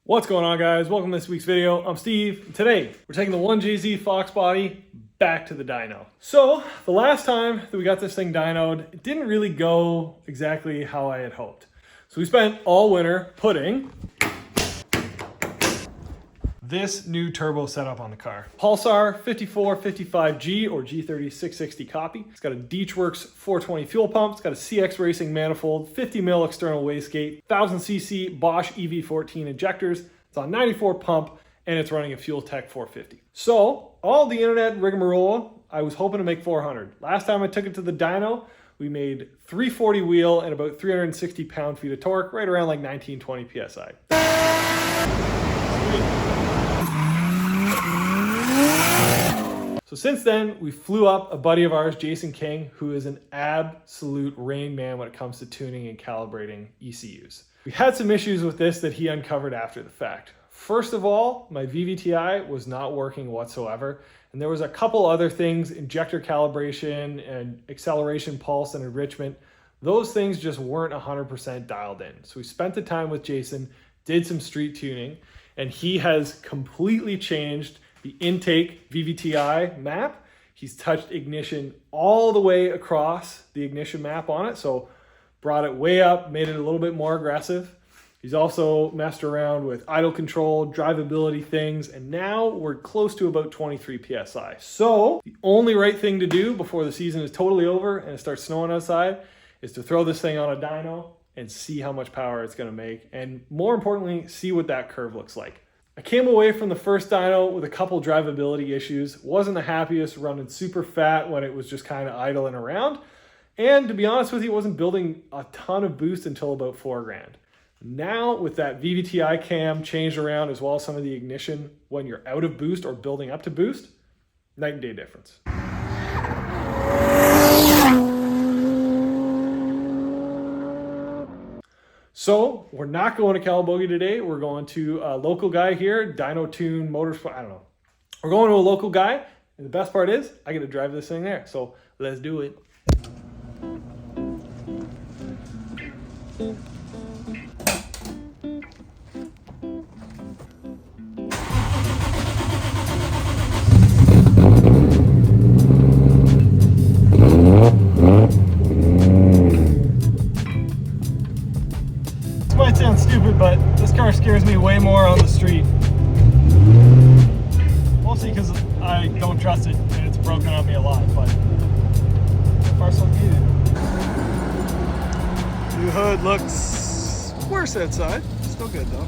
What's going on, guys? Welcome to this week's video. I'm Steve. Today, we're taking the 1JZ Foxbody back to the dyno. So, the last time that we got this thing dynoed, it didn't really go exactly how I had hoped. So we spent all winter putting this new turbo setup on the car. Pulsar 5455G or G30 660 copy. It's got a Deechworks 420 fuel pump. It's got a CX Racing manifold, 50 mil external wastegate, 1000cc Bosch EV14 injectors. It's on 94 pump and it's running a Fuel Tech 450. So all the internet rigmarole, I was hoping to make 400. Last time I took it to the dyno, we made 340 wheel and about 360 pound-feet of torque, right around like 1920 PSI. So since then, we flew up a buddy of ours, Jason King, who is an absolute Rain Man when it comes to tuning and calibrating ECUs. We had some issues with this that he uncovered after the fact. First of all, my VVTi was not working whatsoever. And there was a couple other things, injector calibration and acceleration pulse and enrichment. Those things just weren't 100% dialed in. So we spent the time with Jason, did some street tuning, and he has completely changed the intake VVTi map. He's touched ignition all the way across the ignition map on it. So brought it way up, made it a little bit more aggressive. He's also messed around with idle control, drivability things, and now we're close to about 23 PSI. So the only right thing to do before the season is totally over and it starts snowing outside is to throw this thing on a dyno and see how much power it's gonna make. And more importantly, see what that curve looks like. I came away from the first dyno with a couple drivability issues. Wasn't the happiest, running super fat when it was just kind of idling around. And to be honest with you, it wasn't building a ton of boost until about $4,000. Now with that VVTi cam changed around as well as some of the ignition when you're out of boost or building up to boost, night and day difference. So we're not going to Calabogie today. We're going to a local guy here, Dyno Tune Motorsport. I don't know. We're going to a local guy. And the best part is I get to drive this thing there. So let's do it. Might sound stupid, but this car scares me way more on the street. Mostly because I don't trust it and it's broken on me a lot, but so far so good. New hood looks worse outside. Still good though.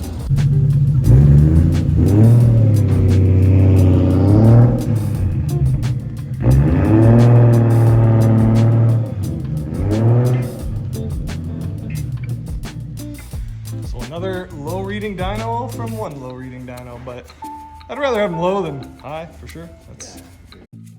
Another low reading dyno from one low reading dyno, but I'd rather have them low than high for sure.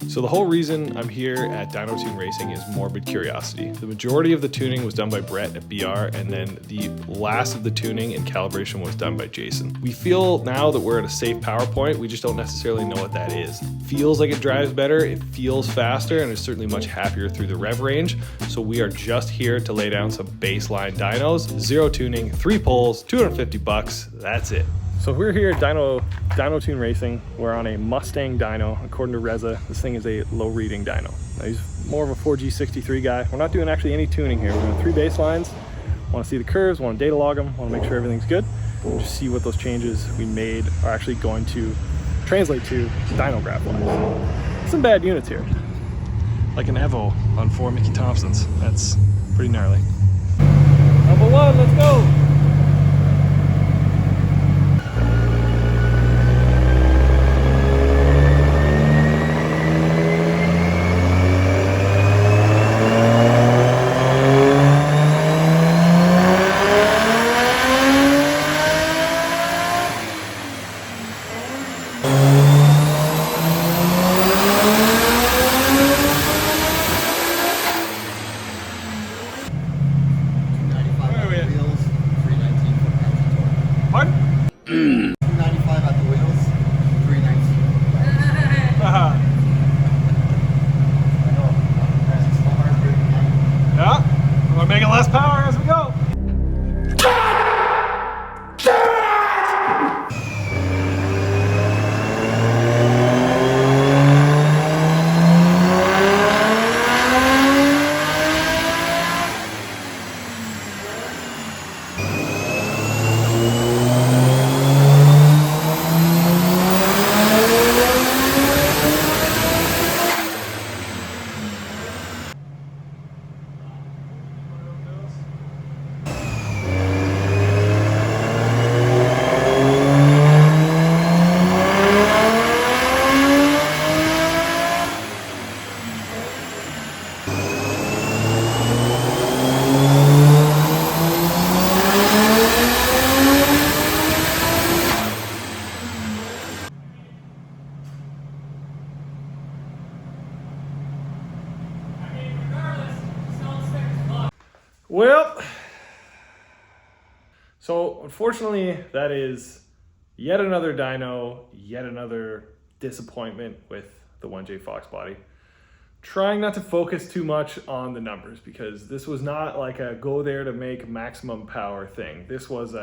So the whole reason I'm here at Dyno Tune Racing is morbid curiosity. The majority of the tuning was done by Rhett at BR, and then the last of the tuning and calibration was done by Jason. We feel now that we're at a safe power point, we just don't necessarily know what that is. Feels like it drives better, it feels faster, and it's certainly much happier through the rev range. So we are just here to lay down some baseline dynos, zero tuning, 3 poles, 250 bucks, that's it. So we're here at Dyno Tune Racing. We're on a Mustang dyno. According to Reza, this thing is a low reading dyno. Now, he's more of a 4G63 guy. We're not doing actually any tuning here. We're doing 3 baselines. Want to see the curves, want to data log them, want to make sure everything's good. Just see what those changes we made are actually going to translate to dyno graph wise. Some bad units here. Like an Evo on 4 Mickey Thompsons. That's pretty gnarly. Number 1, let's go! Well, so unfortunately, that is yet another dyno, yet another disappointment with the 1J Foxbody. Trying not to focus too much on the numbers because this was not like a go there to make maximum power thing. This was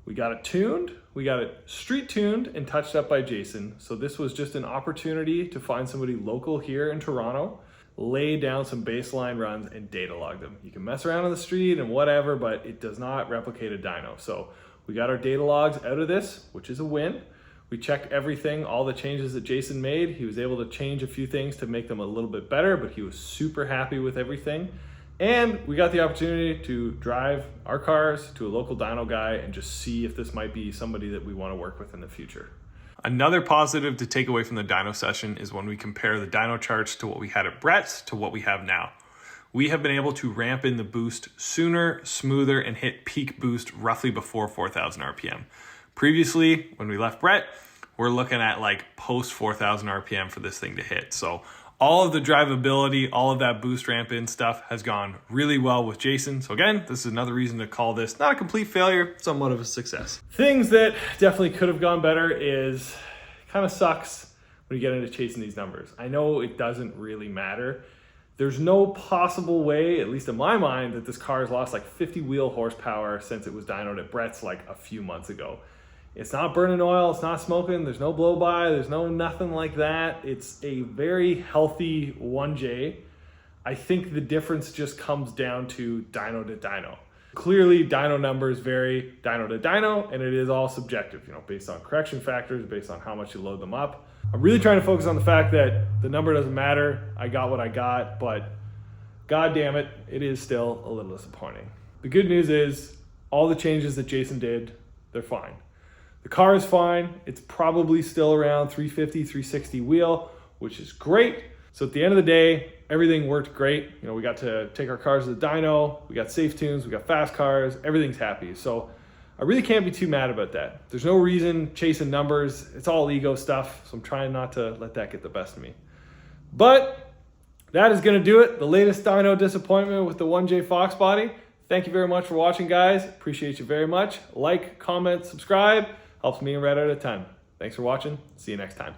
we got it tuned, we got it street tuned and touched up by Jason. So this was just an opportunity to find somebody local here in Toronto, lay down some baseline runs and data log them. You can mess around on the street and whatever, but it does not replicate a dyno. So we got our data logs out of this, which is a win. We checked everything, all the changes that Jason made. He was able to change a few things to make them a little bit better, but he was super happy with everything. And we got the opportunity to drive our cars to a local dyno guy and just see if this might be somebody that we want to work with in the future. Another positive to take away from the dyno session is when we compare the dyno charts to what we had at Brett's to what we have now. We have been able to ramp in the boost sooner, smoother, and hit peak boost roughly before 4,000 RPM. Previously, when we left Brett, we're looking at like post 4,000 RPM for this thing to hit. So all of the drivability, all of that boost ramp in stuff has gone really well with Jason. So again, this is another reason to call this not a complete failure, somewhat of a success. Things that definitely could have gone better is it kind of sucks when you get into chasing these numbers. I know it doesn't really matter. There's no possible way, at least in my mind, that this car has lost like 50 wheel horsepower since it was dynoed at Brett's like a few months ago. It's not burning oil, it's not smoking, there's no blow by, there's no nothing like that. It's a very healthy 1J. I think the difference just comes down to dyno to dyno. Clearly, dyno numbers vary dyno to dyno, and it is all subjective, based on correction factors, based on how much you load them up. I'm really trying to focus on the fact that the number doesn't matter. I got what I got, but god damn it, it is still a little disappointing. The good news is all the changes that Jason did, they're fine. The car is fine. It's probably still around 350, 360 wheel, which is great. So at the end of the day, everything worked great. We got to take our cars to the dyno, we got safe tunes, we got fast cars, everything's happy. So I really can't be too mad about that. There's no reason chasing numbers. It's all ego stuff. So I'm trying not to let that get the best of me. But that is going to do it. The latest dyno disappointment with the 1J Foxbody. Thank you very much for watching, guys. Appreciate you very much. Like, comment, subscribe. Helps me and Rhett out a ton. Thanks for watching. See you next time.